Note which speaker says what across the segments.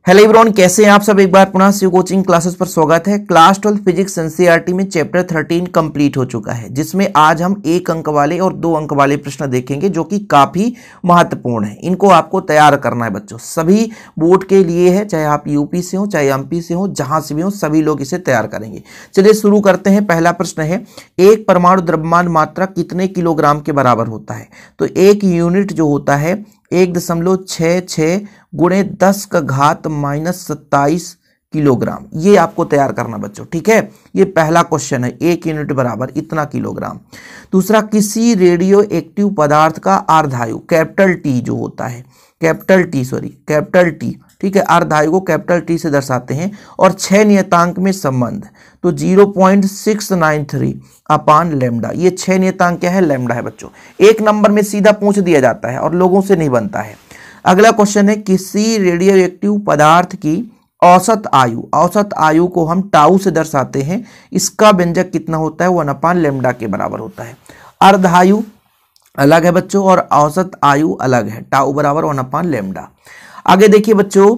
Speaker 1: Hello everyone, कैसे हैं आप सब। एक बार पुनः शिव कोचिंग क्लासेस पर स्वागत है। क्लास 12 फिजिक्स एनसीईआरटी में चैप्टर 13 कंप्लीट हो चुका है, जिसमें आज हम 1 अंक वाले और 2 अंक वाले प्रश्न देखेंगे जो कि काफ़ी महत्वपूर्ण है। इनको आपको तैयार करना है बच्चों, सभी बोर्ड के लिए है, चाहे आप यूपी से हो चाहे एमपी से हो, जहाँ से भी हो सभी लोग इसे तैयार करेंगे। चलिए शुरू करते हैं। पहला प्रश्न है, एक परमाणु द्रव्यमान मात्रा कितने किलोग्राम के बराबर होता है। तो एक यूनिट जो होता है 1.66 गुणे 10 का घात -27 किलोग्राम, ये आपको तैयार करना बच्चों, ठीक है। ये पहला क्वेश्चन है, 1 यूनिट बराबर इतना किलोग्राम। दूसरा, किसी रेडियो एक्टिव पदार्थ का अर्धायु कैपिटल टी जो होता है, कैपिटल टी, ठीक है, अर्धायु को कैपिटल टी से दर्शाते हैं और 6 नियतांक में संबंध, तो 0.693 अपान लैम्डा। ये 6 नियतांक क्या है, लैम्डा है बच्चों। 1 नंबर में सीधा पूछ दिया जाता है और लोगों से नहीं बनता है। अगला क्वेश्चन है, किसी रेडियो एक्टिव पदार्थ की औसत आयु को हम टाउ से दर्शाते हैं, इसका व्यंजक कितना होता है, 1 अपान लैम्डा के बराबर होता है। अर्धायु अलग है बच्चों और औसत आयु अलग है, टाउ बराबर 1 अपान लैम्डा। आगे देखिए बच्चों,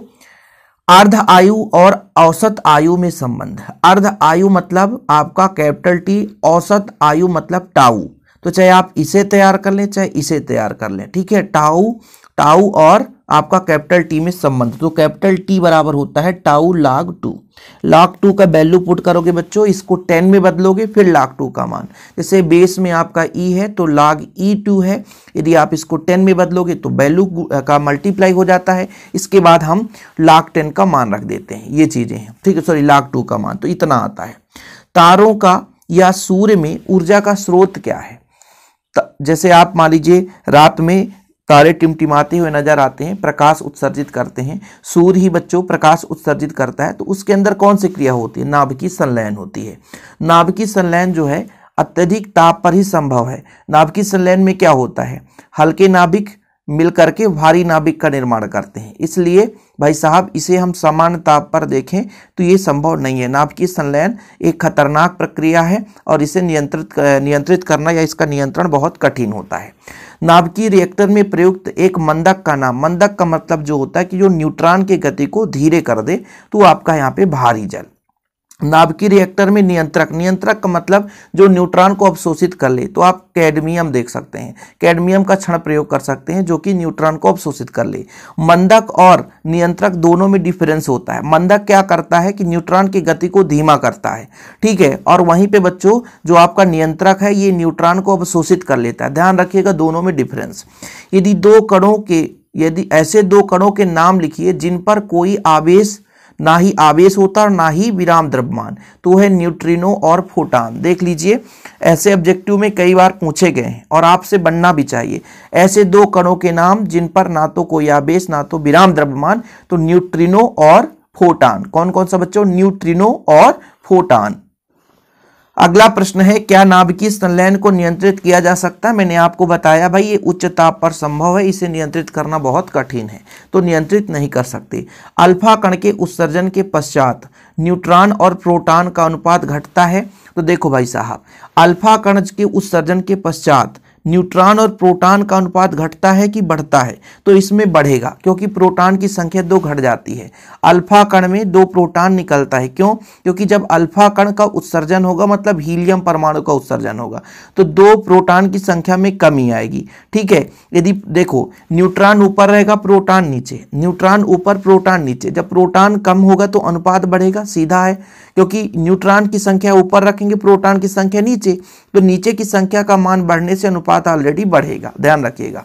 Speaker 1: अर्ध आयु और औसत आयु में संबंध। अर्ध आयु मतलब आपका कैपिटल टी, औसत आयु मतलब टाउ। तो चाहे आप इसे तैयार कर लें चाहे इसे तैयार कर लें, ठीक है। टाउ और आपका कैपिटल टी में संबंध, तो कैपिटल टी बराबर होता है टाउ log 2। log 2 का वैल्यू पुट करोगे बच्चों, इसको 10 में बदलोगे, फिर log 2 का मान, जैसे बेस में आपका e है तो log e2 है, यदि आप इसको 10 में बदलोगे तो वैल्यू का मल्टीप्लाई हो जाता है। इसके बाद हम log 10 का मान रख देते हैं, ये चीजें हैं, ठीक है। सॉरी, log 2 का मान तो इतना आता है। तारों का या सूर्य में ऊर्जा का स्रोत क्या है। जैसे आप मान लीजिए रात में तारे टिमटिमाते हुए नजर आते हैं, प्रकाश उत्सर्जित करते हैं, सूर्य ही बच्चों प्रकाश उत्सर्जित करता है, तो उसके अंदर कौन सी क्रिया होती है, नाभिकीय संलयन होती है। नाभिकीय संलयन जो है अत्यधिक ताप पर ही संभव है। नाभिकीय संलयन में क्या होता है, हल्के नाभिक मिलकर के भारी नाभिक का निर्माण करते हैं, इसलिए भाई साहब इसे हम सामान्य ताप पर देखें तो ये संभव नहीं है। नाभिकीय संलयन एक खतरनाक प्रक्रिया है और इसे नियंत्रित करना या इसका नियंत्रण बहुत कठिन होता है। नाभिकीय रिएक्टर में प्रयुक्त एक मंदक का नाम, मंदक का मतलब जो होता है कि जो न्यूट्रॉन की गति को धीरे कर दे, तो आपका यहाँ पे भारी जल। नाभिकीय रिएक्टर में नियंत्रक का मतलब जो न्यूट्रॉन को अवशोषित कर ले, तो आप कैडमियम देख सकते हैं, कैडमियम का क्षण प्रयोग कर सकते हैं जो कि न्यूट्रॉन को अवशोषित कर ले। मंदक और नियंत्रक दोनों में डिफरेंस होता है। मंदक क्या करता है कि न्यूट्रॉन की गति को धीमा करता है, ठीक है, और वहीं पे बच्चों जो आपका नियंत्रक है ये न्यूट्रॉन को अवशोषित कर लेता है। ध्यान रखिएगा दोनों में डिफरेंस। यदि ऐसे दो कणों के नाम लिखिए जिन पर कोई आवेश, ना ही आवेश होता और ना ही विराम द्रव्यमान, तो है न्यूट्रिनो और फोटॉन। देख लीजिए, ऐसे ऑब्जेक्टिव में कई बार पूछे गए हैं और आपसे बनना भी चाहिए। ऐसे दो कणों के नाम जिन पर ना तो कोई आवेश ना तो विराम द्रव्यमान, तो न्यूट्रिनो और फोटॉन। कौन कौन सा बच्चों, न्यूट्रिनो और फोटॉन। अगला प्रश्न है, क्या नाभिकीय संलयन को नियंत्रित किया जा सकता है। मैंने आपको बताया भाई ये उच्च ताप पर संभव है, इसे नियंत्रित करना बहुत कठिन है, तो नियंत्रित नहीं कर सकते। अल्फा कण के उत्सर्जन के पश्चात न्यूट्रॉन और प्रोटॉन का अनुपात घटता है। तो देखो भाई साहब, अल्फा कण के उत्सर्जन के पश्चात न्यूट्रॉन और प्रोटॉन का अनुपात घटता है कि बढ़ता है, तो इसमें बढ़ेगा, क्योंकि प्रोटॉन की संख्या 2 घट जाती है। अल्फा कण में 2 प्रोटॉन निकलता है, क्यों, क्योंकि जब अल्फा कण का उत्सर्जन होगा मतलब हीलियम परमाणु का उत्सर्जन होगा, तो 2 प्रोटॉन की संख्या में कमी आएगी, ठीक है। यदि देखो न्यूट्रॉन ऊपर रहेगा प्रोटॉन नीचे, न्यूट्रॉन ऊपर प्रोटॉन नीचे, जब प्रोटॉन कम होगा तो अनुपात बढ़ेगा, सीधा है, क्योंकि न्यूट्रॉन की संख्या ऊपर रखेंगे प्रोटॉन की संख्या नीचे, तो नीचे की संख्या का मान बढ़ने से अनुपात ऑलरेडी बढ़ेगा। ध्यान रखिएगा।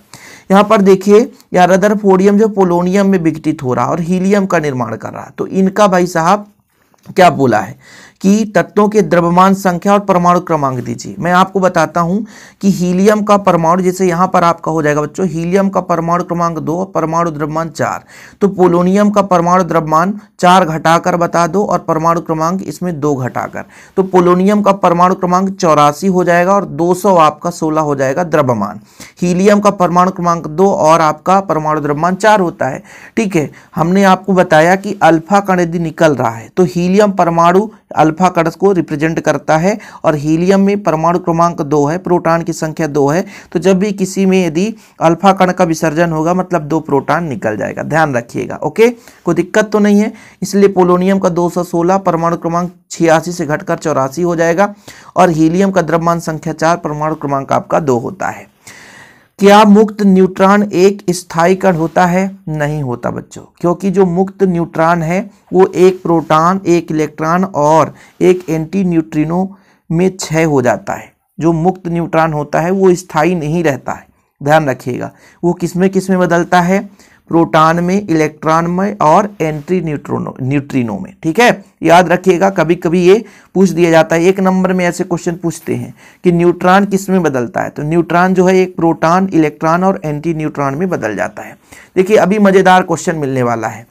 Speaker 1: यहाँ पर देखिए, या रदरफोर्डियम जो पोलोनियम में विघटित हो रहा है और हीलियम का निर्माण कर रहा है, तो इनका भाई साहब क्या बोला है कि तत्वों के द्रव्यमान संख्या और परमाणु क्रमांक दीजिए। मैं आपको बताता हूं कि हीलियम का परमाणु, जैसे यहां पर आपका हो जाएगा बच्चों, हीलियम का परमाणु क्रमांक 2, परमाणु द्रव्यमान 4, तो पोलोनियम का परमाणु द्रव्यमान 4 घटाकर बता दो और परमाणु क्रमांक इसमें 2 घटाकर, तो पोलोनियम का परमाणु क्रमांक 84 हो जाएगा और 200 आपका 16 हो जाएगा द्रव्यमान। हीलियम का परमाणु क्रमांक 2 और आपका परमाणु द्रव्यमान 4 होता है, ठीक है। हमने आपको बताया कि अल्फा कण यदि निकल रहा है तो हीलियम परमाणु अल्फा कण को रिप्रेजेंट करता है, और हीलियम में परमाणु क्रमांक 2 है, प्रोटॉन की संख्या 2 है। तो जब भी किसी में यदि अल्फा कण का विसर्जन होगा मतलब 2 प्रोटॉन निकल जाएगा, ध्यान रखिएगा। ओके, कोई दिक्कत तो नहीं है। इसलिए पोलोनियम का 216 परमाणु क्रमांक 86 से घटकर 84 हो जाएगा, और हीलियम का द्रव्यमान संख्या 4 परमाणु क्रमांक आपका 2 होता है। क्या मुक्त न्यूट्रॉन एक स्थायी कण होता है? नहीं होता बच्चों, क्योंकि जो मुक्त न्यूट्रॉन है वो एक प्रोटॉन, एक इलेक्ट्रॉन और एक एंटी न्यूट्रिनो में क्षय हो जाता है। जो मुक्त न्यूट्रॉन होता है वो स्थायी नहीं रहता है, ध्यान रखिएगा। वो किस में बदलता है? प्रोटॉन में, इलेक्ट्रॉन में और एंटी न्यूट्रिनो में। ठीक है, याद रखिएगा। कभी कभी ये पूछ दिया जाता है, 1 नंबर में ऐसे क्वेश्चन पूछते हैं कि न्यूट्रॉन किस में बदलता है। तो न्यूट्रॉन जो है एक प्रोटॉन, इलेक्ट्रॉन और एंटी न्यूट्रॉन में बदल जाता है। देखिए अभी मजेदार क्वेश्चन मिलने वाला है।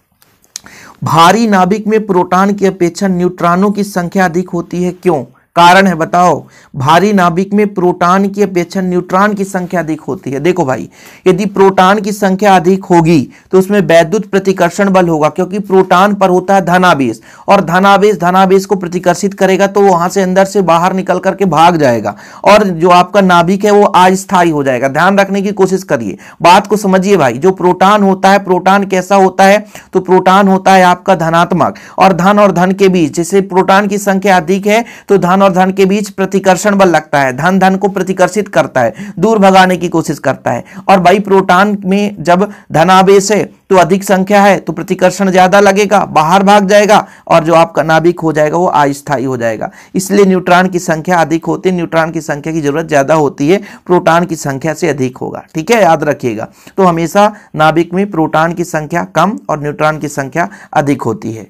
Speaker 1: भारी नाभिक में प्रोटॉन की अपेक्षा न्यूट्रॉनों की संख्या अधिक होती है, क्यों? कारण है, बताओ। भारी नाभिक में प्रोटॉन की अपेक्षा न्यूट्रॉन की संख्या अधिक होती है। देखो भाई, यदि प्रोटॉन की संख्या अधिक होगी तो उसमें वैद्युत प्रतिकर्षण बल होगा, क्योंकि प्रोटॉन पर होता है धनावेश, और धनावेश को प्रतिकर्षित करेगा तो वहां से अंदर से बाहर निकल करके भाग जाएगा, और जो आपका नाभिक है वो अस्थायी हो जाएगा। ध्यान रखने की कोशिश करिए, बात को समझिए भाई। जो प्रोटॉन होता है, प्रोटॉन कैसा होता है? तो प्रोटॉन होता है आपका धनात्मक, और धन के बीच, जैसे प्रोटॉन की संख्या अधिक है तो धन और धन के बीच प्रतिकर्षण बल लगता है, धन को प्रतिकर्षित करता है, दूर भगाने की कोशिश करता है। और भाई प्रोटॉन में जब धनावेश है तो अधिक संख्या है तो प्रतिकर्षण ज्यादा लगेगा, बाहर भाग जाएगा, और जो आपका नाभिक हो जाएगा वो अस्थायी हो जाएगा। इसलिए न्यूट्रॉन की संख्या अधिक होती है, न्यूट्रॉन की संख्या की जरूरत ज्यादा होती है, प्रोटॉन की संख्या से अधिक होगा। ठीक है, याद रखिएगा। तो हमेशा नाभिक में प्रोटॉन की संख्या कम और न्यूट्रॉन की संख्या अधिक होती है।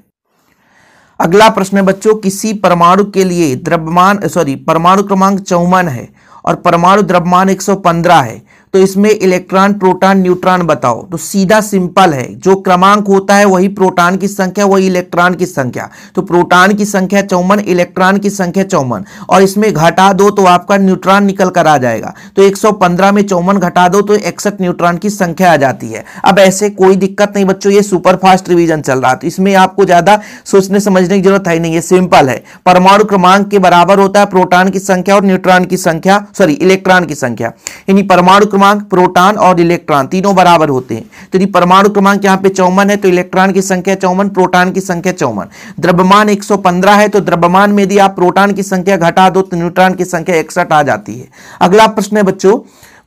Speaker 1: अगला प्रश्न है बच्चों, किसी परमाणु के लिए परमाणु क्रमांक 54 है और परमाणु द्रव्यमान 115 है, तो इसमें इलेक्ट्रॉन, प्रोटॉन, न्यूट्रॉन बताओ। तो सीधा सिंपल है, जो क्रमांक होता है वही प्रोटॉन की संख्या, वही इलेक्ट्रॉन की संख्या। तो प्रोटॉन की संख्या 54, इलेक्ट्रॉन की संख्या 54, और इसमें घटा दो तो आपका न्यूट्रॉन निकल कर आ जाएगा। तो 115 में 54 घटा दो तो 61 न्यूट्रॉन की संख्या आ जाती है। अब ऐसे कोई दिक्कत नहीं बच्चों, ये सुपर फास्ट रिवीजन चल रहा है तो इसमें आपको ज्यादा सोचने समझने की जरूरत है नहीं, ये सिंपल है। परमाणु क्रमांक के बराबर होता है प्रोटॉन की संख्या और न्यूट्रॉन की संख्या, इलेक्ट्रॉन की संख्या। यानी परमाणु क्रमांक, प्रोटॉन और इलेक्ट्रॉन तीनों बराबर होते हैं। तो यदि परमाणु क्रमांक यहाँ पे 54 है तो इलेक्ट्रॉन की संख्या 54, प्रोटॉन की संख्या 54। द्रव्यमान 115 है तो द्रव्यमान में यदि आप प्रोटॉन की संख्या घटा दो तो न्यूट्रॉन की संख्या 61 आ जाती है। अगला प्रश्न है बच्चों,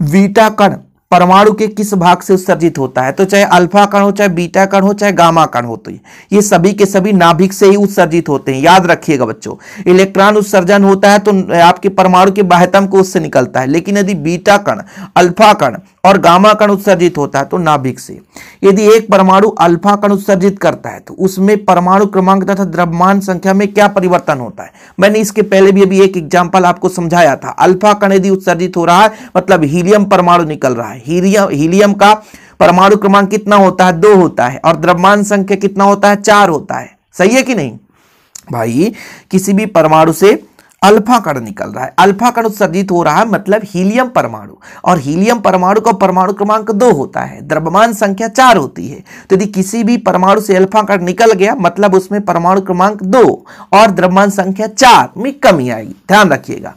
Speaker 1: बीटा कण परमाणु के किस भाग से उत्सर्जित होता है? तो चाहे अल्फा कण हो, चाहे बीटा कण हो, चाहे गामा कण हो, तो ये सभी के सभी नाभिक से ही उत्सर्जित होते हैं। याद रखिएगा बच्चों, इलेक्ट्रॉन उत्सर्जन होता है तो आपके परमाणु के बाह्यतम को उससे निकलता है, लेकिन यदि बीटा कण, अल्फा कण और गामा कण उत्सर्जित होता है तो नाभिक से। यदि एक परमाणु अल्फा कण उत्सर्जित करता है तो उसमें परमाणु क्रमांक तथा द्रव्यमान संख्या में क्या परिवर्तन होता है? मैंने इसके पहले भी अभी एक एग्जांपल आपको समझाया था। अल्फा कण यदि उत्सर्जित हो रहा है मतलब हीलियम परमाणु निकल रहा है। हीलियम का परमाणु क्रमांक कितना होता है? 2 होता है, और द्रव्यमान संख्या कितना होता है? 4 होता है। सही है कि नहीं भाई? किसी भी परमाणु से अल्फा कण निकल रहा है, अल्फा कण उत्सर्जित हो रहा है मतलब हीलियम परमाणु, और हीलियम परमाणु का परमाणु क्रमांक 2 होता है, द्रव्यमान संख्या 4 होती है। तो यदि किसी भी परमाणु से अल्फा कण निकल गया मतलब उसमें परमाणु क्रमांक 2 और द्रव्यमान संख्या 4 में कमी आएगी। ध्यान रखिएगा।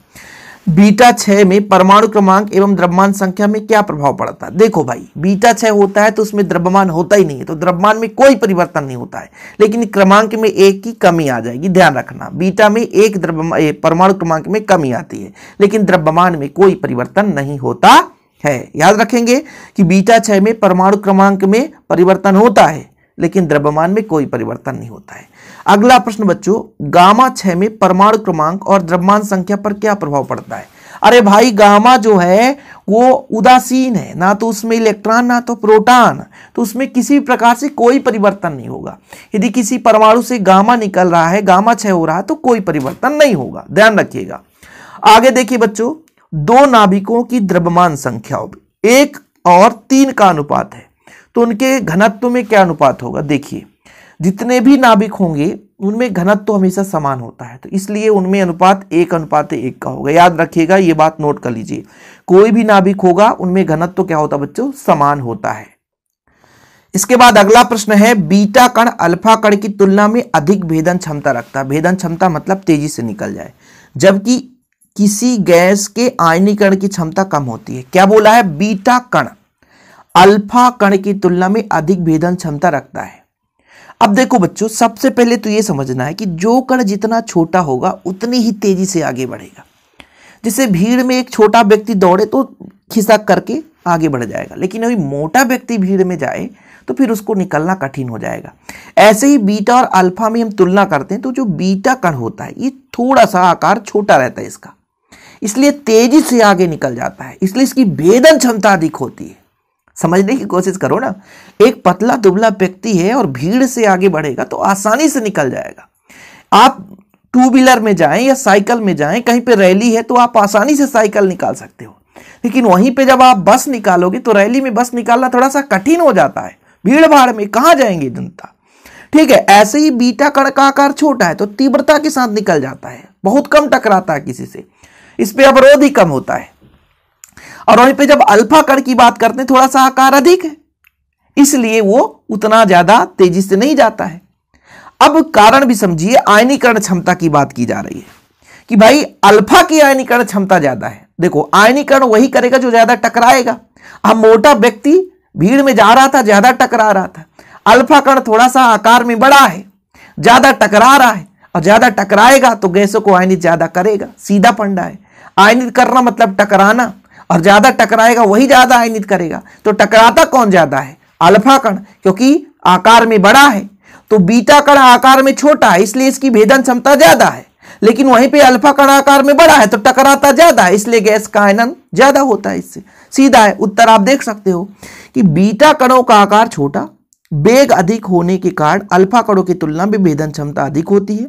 Speaker 1: बीटा 6 में परमाणु क्रमांक एवं द्रव्यमान संख्या में क्या प्रभाव पड़ता है? देखो भाई, बीटा 6 होता है तो उसमें द्रव्यमान होता ही नहीं है, तो द्रव्यमान में कोई परिवर्तन नहीं होता है, लेकिन क्रमांक में 1 की कमी आ जाएगी। ध्यान रखना, बीटा में 1 परमाणु क्रमांक में कमी आती है, लेकिन द्रव्यमान में कोई परिवर्तन नहीं होता है। याद रखेंगे कि बीटा 6 में परमाणु क्रमांक में परिवर्तन होता है लेकिन द्रव्यमान में कोई परिवर्तन नहीं होता है। अगला प्रश्न बच्चों, गामा 6 में परमाणु क्रमांक और द्रव्यमान संख्या पर क्या प्रभाव पड़ता है? अरे भाई, गामा जो है वो उदासीन है, ना तो उसमें इलेक्ट्रॉन ना तो प्रोटॉन, तो उसमें किसी भी प्रकार से कोई परिवर्तन नहीं होगा। यदि किसी परमाणु से गामा निकल रहा है, गामा 6 हो रहा है तो कोई परिवर्तन नहीं होगा। ध्यान रखिएगा। आगे देखिए बच्चों, 2 नाभिकों की द्रव्यमान संख्या 1 और 3 का अनुपात है, तो उनके घनत्व में क्या अनुपात होगा? देखिए, जितने भी नाभिक होंगे उनमें घनत्व हमेशा समान होता है, तो इसलिए उनमें अनुपात 1:1 का होगा। याद रखिएगा, ये बात नोट कर लीजिए। कोई भी नाभिक होगा उनमें घनत्व क्या होता है बच्चों? समान होता है। इसके बाद अगला प्रश्न है, बीटा कण अल्फा कण की तुलना में अधिक भेदन क्षमता रखता है। भेदन क्षमता मतलब तेजी से निकल जाए, जबकि किसी गैस के आयनीकरण की क्षमता कम होती है। क्या बोला है? बीटा कण अल्फा कण की तुलना में अधिक भेदन क्षमता रखता है। अब देखो बच्चों, सबसे पहले तो यह समझना है कि जो कण जितना छोटा होगा उतनी ही तेजी से आगे बढ़ेगा। जैसे भीड़ में एक छोटा व्यक्ति दौड़े तो खिसक करके आगे बढ़ जाएगा, लेकिन अभी मोटा व्यक्ति भीड़ में जाए तो फिर उसको निकलना कठिन हो जाएगा। ऐसे ही बीटा और अल्फा में हम तुलना करते हैं तो जो बीटा कण होता है ये थोड़ा सा आकार छोटा रहता है इसका, इसलिए तेजी से आगे निकल जाता है, इसलिए इसकी भेदन क्षमता अधिक होती है। समझने की कोशिश करो ना, एक पतला दुबला व्यक्ति है और भीड़ से आगे बढ़ेगा तो आसानी से निकल जाएगा। आप टू व्हीलर में जाएं या साइकिल में जाएं, कहीं पे रैली है तो आप आसानी से साइकिल निकाल सकते हो, लेकिन वहीं पे जब आप बस निकालोगे तो रैली में बस निकालना थोड़ा सा कठिन हो जाता है। भीड़ भाड़ में कहां जाएंगे जनता। ठीक है, ऐसे ही बीटा कण का आकार छोटा है तो तीव्रता के साथ निकल जाता है, बहुत कम टकराता है किसी से, इस पे अवरोध ही कम होता है। और वहीं पे जब अल्फा कण की बात करते हैं थोड़ा सा आकार अधिक है, इसलिए वो उतना ज्यादा तेजी से नहीं जाता है। अब कारण भी समझिए, आयनीकरण क्षमता की बात की जा रही है कि भाई अल्फा की आयनीकरण क्षमता ज्यादा है। देखो, आयनीकरण वही करेगा जो ज्यादा टकराएगा। अब मोटा व्यक्ति भीड़ में जा रहा था, ज्यादा टकरा रहा था। अल्फा कण थोड़ा सा आकार में बड़ा है, ज्यादा टकरा रहा है, और ज्यादा टकराएगा तो गैसों को आयनित ज्यादा करेगा। सीधा फंडा है, आयनित करना मतलब टकराना, और ज्यादा टकराएगा वही ज्यादा आयनित करेगा। तो टकराता कौन ज्यादा है? अल्फा कण, क्योंकि आकार में बड़ा है। तो बीटा कण आकार में छोटा है इसलिए इसकी भेदन क्षमता ज्यादा है, लेकिन वहीं पे अल्फा कण आकार में बड़ा है तो टकराता ज्यादा है, इसलिए गैस का आयनन ज्यादा होता है। इससे सीधा है उत्तर। आप देख सकते हो कि बीटा कणों का आकार छोटा, वेग अधिक होने के कारण अल्फा कणों की तुलना में भेदन क्षमता अधिक होती है।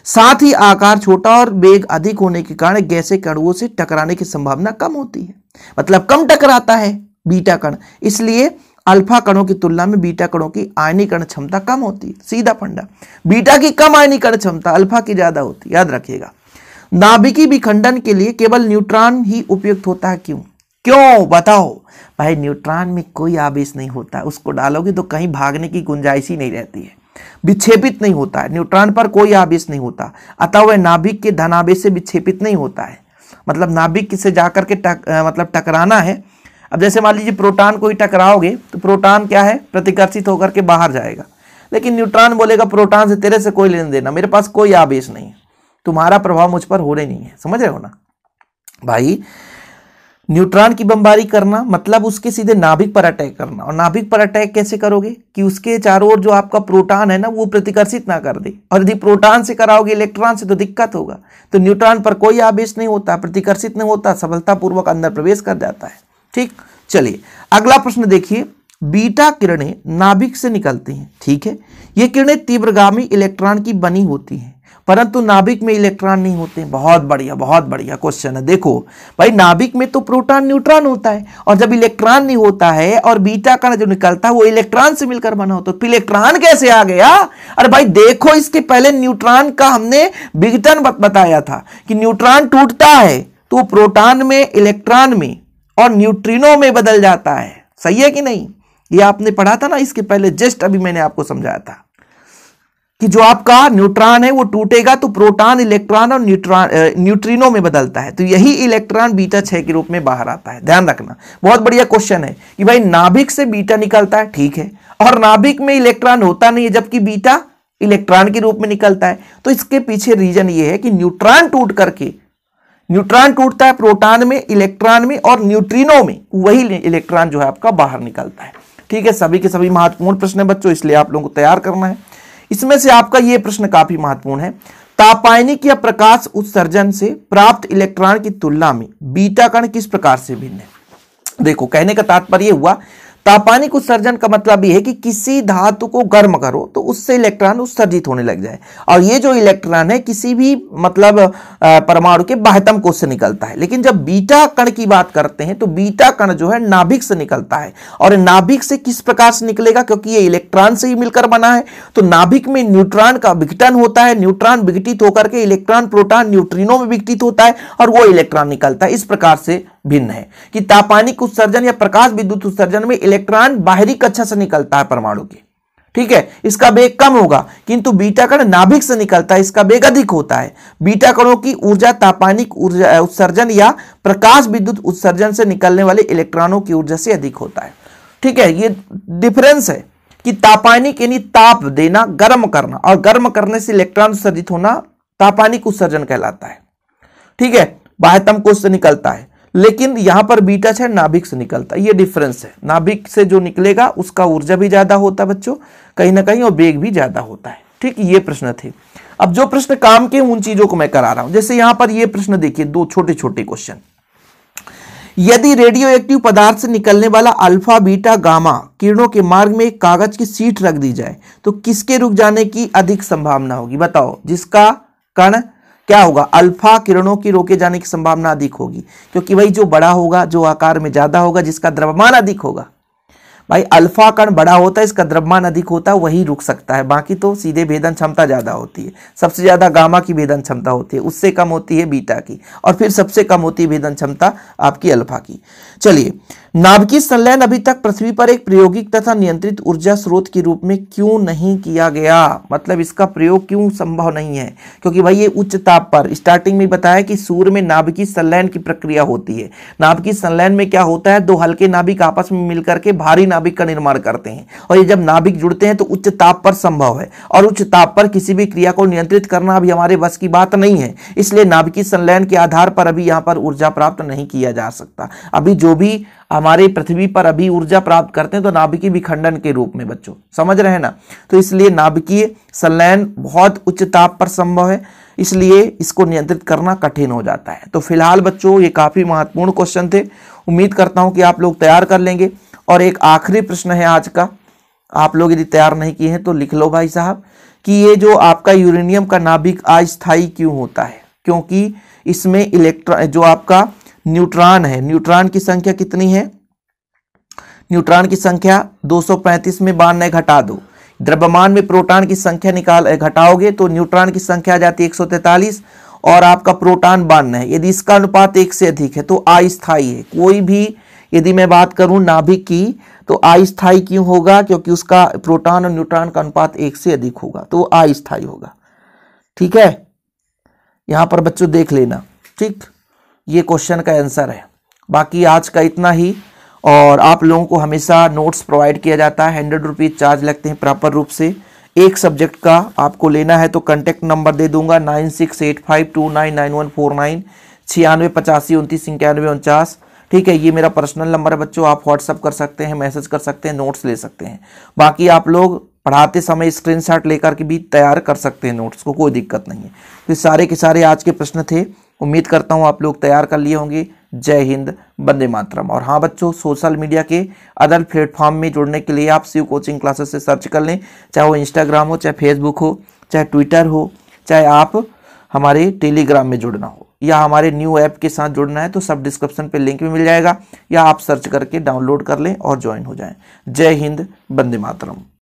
Speaker 1: साथ ही आकार छोटा और वेग अधिक होने के कारण गैसे कणों से टकराने की संभावना कम होती है, मतलब कम टकराता है बीटा कण, इसलिए अल्फा कणों की तुलना में बीटा कणों की आयनीकरण क्षमता कम होती है। सीधा फंडा, बीटा की कम आयनीकरण क्षमता, अल्फा की ज्यादा होती है, याद रखिएगा। नाभिकीय विखंडन के लिए केवल न्यूट्रॉन ही उपयुक्त होता है। क्यों बताओ? भाई न्यूट्रॉन में कोई आवेश नहीं होता, उसको डालोगे तो कहीं भागने की गुंजाइश ही नहीं रहती है, विक्षेपित नहीं होता है। न्यूट्रॉन पर कोई आवेश नहीं होता, अतः वह नाभिक के धनावेश से विक्षेपित नहीं होता है। मतलब नाभिक से जाकर के मतलब टकराना है। अब जैसे मान लीजिए प्रोटॉन को ही टकराओगे तो प्रोटॉन क्या है? प्रतिकर्षित होकर के बाहर जाएगा, लेकिन न्यूट्रॉन बोलेगा प्रोटॉन से तेरे से कोई लेना देना, मेरे पास कोई आवेश नहीं है, तुम्हारा प्रभाव मुझ पर हो रही नहीं है। समझ रहे हो ना भाई? न्यूट्रॉन की बमबारी करना मतलब उसके सीधे नाभिक पर अटैक करना। और नाभिक पर अटैक कैसे करोगे कि उसके चारों ओर जो आपका प्रोटॉन है ना वो प्रतिकर्षित ना कर दे, और यदि प्रोटॉन से कराओगे इलेक्ट्रॉन से तो दिक्कत होगा। तो न्यूट्रॉन पर कोई आवेश नहीं होता, प्रतिकर्षित नहीं होता, सफलतापूर्वक अंदर प्रवेश कर जाता है। ठीक, चलिए अगला प्रश्न देखिए। बीटा किरणें नाभिक से निकलती हैं, ठीक है। ये किरणें तीव्रगामी इलेक्ट्रॉन की बनी होती हैं, परंतु नाभिक में इलेक्ट्रॉन नहीं होते। बहुत बढ़िया क्वेश्चन है। देखो भाई, नाभिक में तो प्रोटॉन न्यूट्रॉन होता है, और जब इलेक्ट्रॉन नहीं होता है और बीटा कण जो निकलता है वो इलेक्ट्रॉन से मिलकर बना होता है, तो इलेक्ट्रॉन कैसे आ गया? अरे भाई देखो, इसके पहले न्यूट्रॉन का हमने विघटन बताया था कि न्यूट्रॉन टूटता है तो प्रोटॉन में, इलेक्ट्रॉन में और न्यूट्रिनो में बदल जाता है। सही है कि नहीं? ये आपने पढ़ा था ना इसके पहले, जस्ट अभी मैंने आपको समझाया था कि जो आपका न्यूट्रॉन है वो टूटेगा तो प्रोटॉन, इलेक्ट्रॉन और न्यूट्रिनो में बदलता है, तो यही इलेक्ट्रॉन बीटा 6 के रूप में बाहर आता है। ध्यान रखना, बहुत बढ़िया क्वेश्चन है कि भाई नाभिक से बीटा निकलता है, ठीक है, और नाभिक में इलेक्ट्रॉन होता नहीं है जबकि बीटा इलेक्ट्रॉन के रूप में निकलता है। तो इसके पीछे रीजन ये है कि न्यूट्रॉन टूटता है प्रोटॉन में, इलेक्ट्रॉन में और न्यूट्रिनो में, वही इलेक्ट्रॉन जो है आपका बाहर निकलता है। ठीक है, सभी के सभी महत्वपूर्ण प्रश्न है बच्चों, इसलिए आप लोगों को तैयार करना है। इसमें से आपका यह प्रश्न काफी महत्वपूर्ण है। तापायनिक या प्रकाश उत्सर्जन से प्राप्त इलेक्ट्रॉन की तुलना में बीटा कण किस प्रकार से भिन्न है? देखो, कहने का तात्पर्य हुआ, तापानिक उत्सर्जन का मतलब यह है कि किसी धातु को गर्म करो तो उससे इलेक्ट्रॉन उत्सर्जित होने लग जाए, और ये जो इलेक्ट्रॉन है किसी भी मतलब परमाणु के बाह्यतम कोश से निकलता है। लेकिन जब बीटा कण की बात करते हैं तो बीटा कण जो है नाभिक से निकलता है, और नाभिक से किस प्रकार से निकलेगा? क्योंकि ये इलेक्ट्रॉन से ही मिलकर बना है, तो नाभिक में न्यूट्रॉन का विघटन होता है, न्यूट्रॉन विघटित होकर के इलेक्ट्रॉन, प्रोटॉन, न्यूट्रिनो में विघटित होता है और वो इलेक्ट्रॉन निकलता है। इस प्रकार से भिन्न है कि तापानिक उत्सर्जन या प्रकाश विद्युत उत्सर्जन में इलेक्ट्रॉन बाहरी कक्षा से निकलता है परमाणु के, ठीक है, इसका वेग कम होगा, किंतु बीटा कण नाभिक से निकलता है, इसका वेग अधिक होता है। बीटा कणों की ऊर्जा तापानिक ऊर्जा उत्सर्जन या प्रकाश विद्युत उत्सर्जन से निकलने वाले इलेक्ट्रॉनों की ऊर्जा से अधिक होता है, ठीक है। ये डिफरेंस है कि तापानिक यानी ताप देना, गर्म करना, और गर्म करने से इलेक्ट्रॉन उत्सर्जित होना तापानिक उत्सर्जन कहलाता है, ठीक है, बाह्यतम कोश से निकलता है। लेकिन यहां पर बीटा है नाभिक से निकलता है, ये डिफरेंस है। नाभिक से जो निकलेगा उसका ऊर्जा भी ज्यादा होता है बच्चों, कहीं ना कहीं, और वेग भी ज्यादा होता है, ठीक। ये प्रश्न थे। अब जो प्रश्न काम के उन चीजों को मैं करा रहा हूं, जैसे यहां पर ये प्रश्न देखिए, दो छोटे छोटे क्वेश्चन। यदि रेडियो एक्टिव पदार्थ से निकलने वाला अल्फा बीटा गामा किरणों के मार्ग में एक कागज की शीट रख दी जाए तो किसके रुक जाने की अधिक संभावना होगी? बताओ। जिसका कण क्या होगा? अल्फा किरणों की रोके जाने की संभावना अधिक होगी, क्योंकि भाई जो बड़ा होगा, जो आकार में ज्यादा होगा, जिसका द्रव्यमान अधिक होगा, भाई अल्फा कण बड़ा होता है, इसका द्रव्यमान अधिक होता है, वही रुक सकता है। बाकी तो सीधे भेदन क्षमता ज्यादा होती है। सबसे ज्यादा गामा की भेदन क्षमता होती है, उससे कम होती है बीटा की, और फिर सबसे कम होती है भेदन क्षमता आपकी अल्फा की। चलिए, नाभिकीय संलयन अभी तक पृथ्वी पर एक प्रायोगिक तथा नियंत्रित ऊर्जा स्रोत के रूप में क्यों नहीं किया गया? मतलब इसका प्रयोग क्यों संभव नहीं है? क्योंकि भाई ये उच्च ताप पर, स्टार्टिंग में बताया कि सूर्य में नाभिकीय संलयन की प्रक्रिया होती है। नाभिकीय संलयन में क्या होता है? दो हल्के नाभिक आपस में मिलकर के भारी नाभिक का निर्माण करते हैं, और ये जब नाभिक जुड़ते हैं तो उच्च ताप पर संभव है, और उच्च ताप पर किसी भी क्रिया को नियंत्रित करना अभी हमारे बस की बात नहीं है। इसलिए नाभिकीय संलयन के आधार पर अभी यहाँ पर ऊर्जा प्राप्त नहीं किया जा सकता। अभी जो भी हमारे पृथ्वी पर अभी ऊर्जा प्राप्त करते हैं तो नाभिकीय विखंडन के रूप में, बच्चों समझ रहे हैं ना। तो इसलिए नाभिकीय संलयन बहुत उच्च ताप पर संभव है, इसलिए इसको नियंत्रित करना कठिन हो जाता है। तो फिलहाल बच्चों ये काफी महत्वपूर्ण क्वेश्चन थे, उम्मीद करता हूं कि आप लोग तैयार कर लेंगे। और एक आखिरी प्रश्न है आज का, आप लोग यदि तैयार नहीं किए हैं तो लिख लो भाई साहब, कि ये जो आपका यूरेनियम का नाभिक अस्थायी क्यों होता है? क्योंकि इसमें इलेक्ट्रॉन, जो आपका न्यूट्रॉन है, न्यूट्रॉन की संख्या कितनी है? न्यूट्रॉन की संख्या 235 में 92 घटा दो, द्रव्यमान में प्रोटॉन की संख्या घटाओगे तो न्यूट्रॉन की संख्या आ जाती है 143, और आपका प्रोटॉन 92 है। यदि इसका अनुपात 1 से अधिक है तो अस्थायी है। कोई भी, यदि मैं बात करूं नाभिक की, तो अस्थायी क्यों होगा? क्योंकि उसका प्रोटॉन और न्यूट्रॉन का अनुपात 1 से अधिक होगा, तो अस्थायी होगा, ठीक है। यहां पर बच्चों देख लेना, ठीक, ये क्वेश्चन का आंसर है। बाकी आज का इतना ही, और आप लोगों को हमेशा नोट्स प्रोवाइड किया जाता है, 100 रुपीज चार्ज लगते हैं प्रॉपर रूप से। एक सब्जेक्ट का आपको लेना है तो कांटेक्ट नंबर दे दूंगा 9685299149, 9685292949, ठीक है। ये मेरा पर्सनल नंबर है बच्चों, आप व्हाट्सअप कर सकते हैं, मैसेज कर सकते हैं, नोट्स ले सकते हैं। बाकी आप लोग पढ़ाते समय स्क्रीनशॉट लेकर के भी तैयार कर सकते हैं नोट्स को, कोई दिक्कत नहीं है। तो सारे के सारे आज के प्रश्न थे, उम्मीद करता हूं आप लोग तैयार कर लिए होंगे। जय हिंद, वंदे मातरम। और हाँ बच्चों, सोशल मीडिया के अदर प्लेटफॉर्म में जुड़ने के लिए आप शिव कोचिंग क्लासेस से सर्च कर लें, चाहे वो इंस्टाग्राम हो, चाहे फेसबुक हो, चाहे ट्विटर हो, चाहे आप हमारे टेलीग्राम में जुड़ना हो, या हमारे न्यू ऐप के साथ जुड़ना है तो सब डिस्क्रिप्शन पे लिंक भी मिल जाएगा, या आप सर्च करके डाउनलोड कर लें और ज्वाइन हो जाएं। जय हिंद, वंदे मातरम।